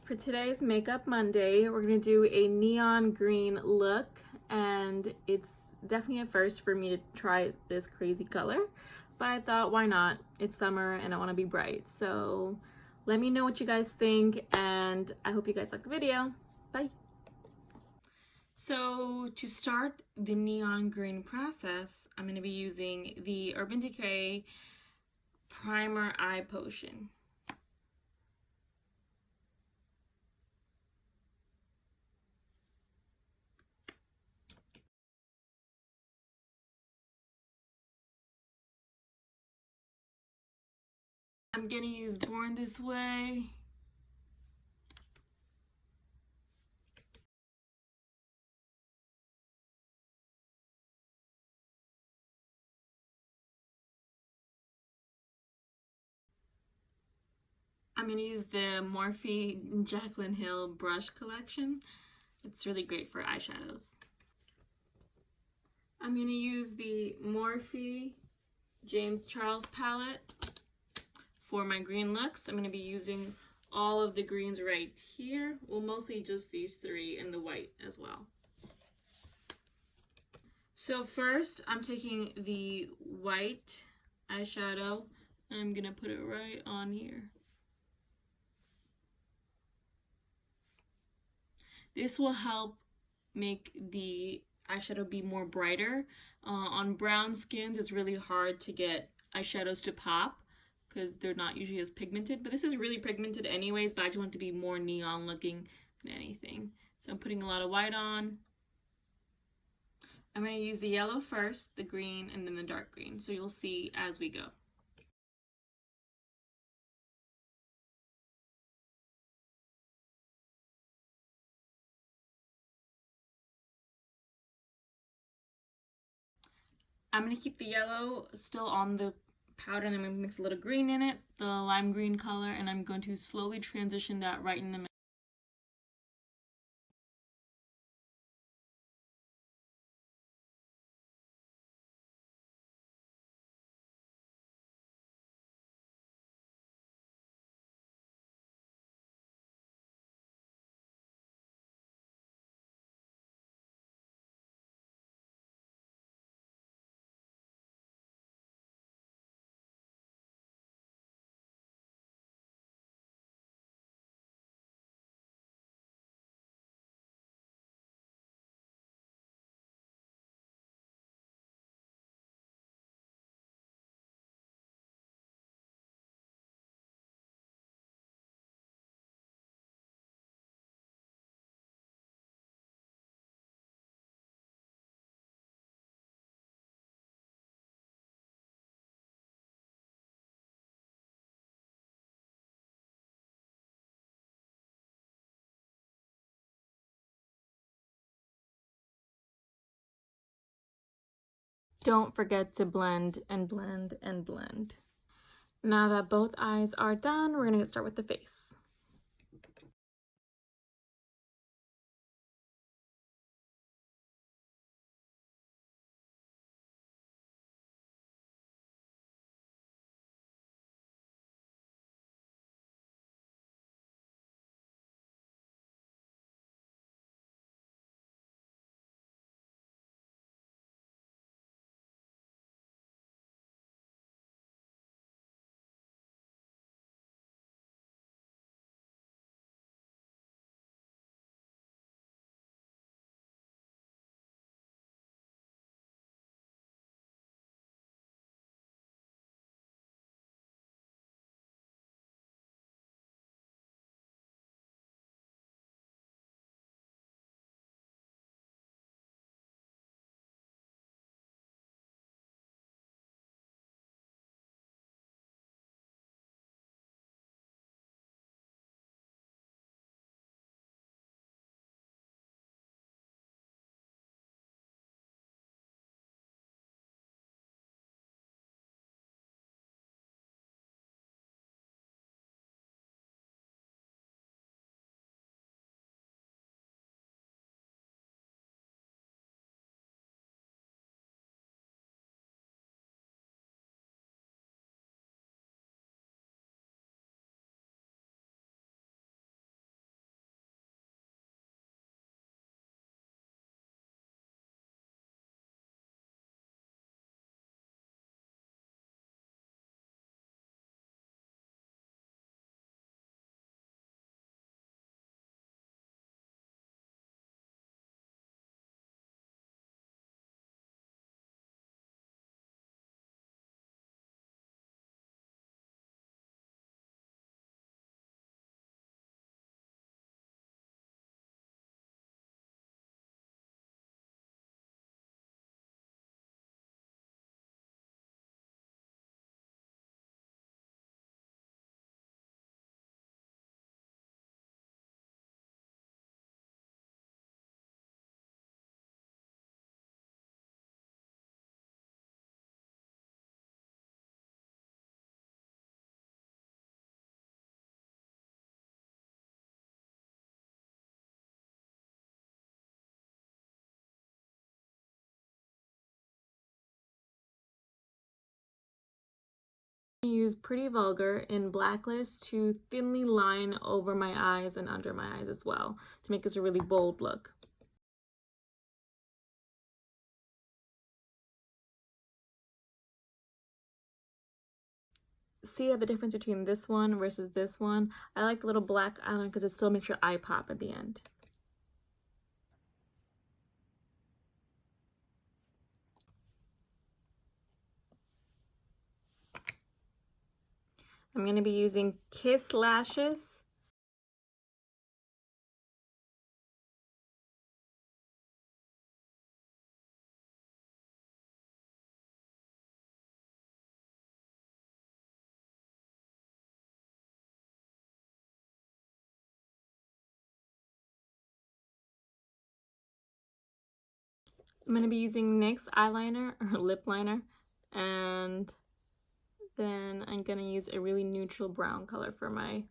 For today's Makeup Monday, we're going to do a neon green look, and it's definitely a first for me to try this crazy color, but I thought, why not? It's summer and I want to be bright. So let me know what you guys think, and I hope you guys like the video. Bye! So to start the neon green process, I'm going to be using the Urban Decay Primer Eye Potion. I'm gonna use Born This Way. I'm gonna use the Morphe Jaclyn Hill brush collection. It's really great for eyeshadows. I'm gonna use the Morphe James Charles palette for my green looks. I'm gonna be using all of the greens right here. Well, mostly just these three and the white as well. So first, I'm taking the white eyeshadow and I'm gonna put it right on here. This will help make the eyeshadow be more brighter. On brown skins, it's really hard to get eyeshadows to pop because they're not usually as pigmented, but this is really pigmented anyways, but I just want it to be more neon looking than anything. So I'm putting a lot of white on. I'm going to use the yellow first, the green, and then the dark green, so you'll see as we go. I'm going to keep the yellow still on the powder, and then I'm going to mix a little green in it, the lime green color, and I'm going to slowly transition that right in the middle. Don't forget to blend and blend and blend. Now that both eyes are done, we're gonna start with the face. Use Pretty Vulgar in Blacklist to thinly line over my eyes and under my eyes as well to make this a really bold look. See the difference between this one versus this one? I like the little black eyeliner because it still makes your eye pop at the end. I'm going to be using Kiss Lashes. I'm going to be using NYX eyeliner or lip liner, and then I'm going to use a really neutral brown color for my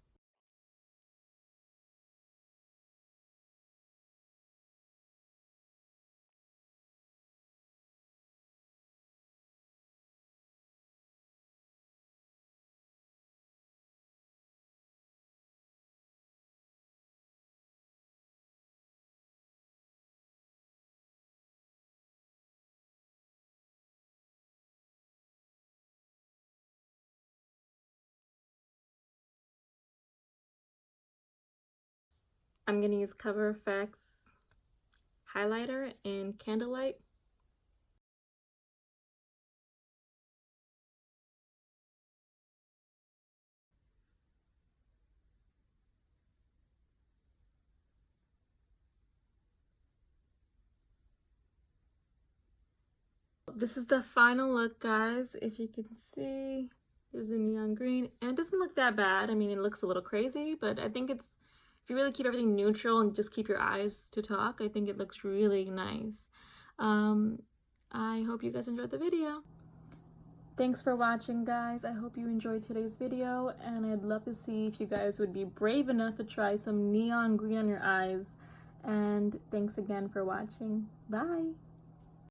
I'm going to use Cover FX highlighter in Candlelight. This is the final look, guys. If you can see, there's a neon green, and it doesn't look that bad. I mean, it looks a little crazy, but I think it's, if you really keep everything neutral and just keep your eyes to talk, I think it looks really nice. I hope you guys enjoyed the video. Thanks for watching, guys. I hope you enjoyed today's video, and I'd love to see if you guys would be brave enough to try some neon green on your eyes. And thanks again for watching. Bye!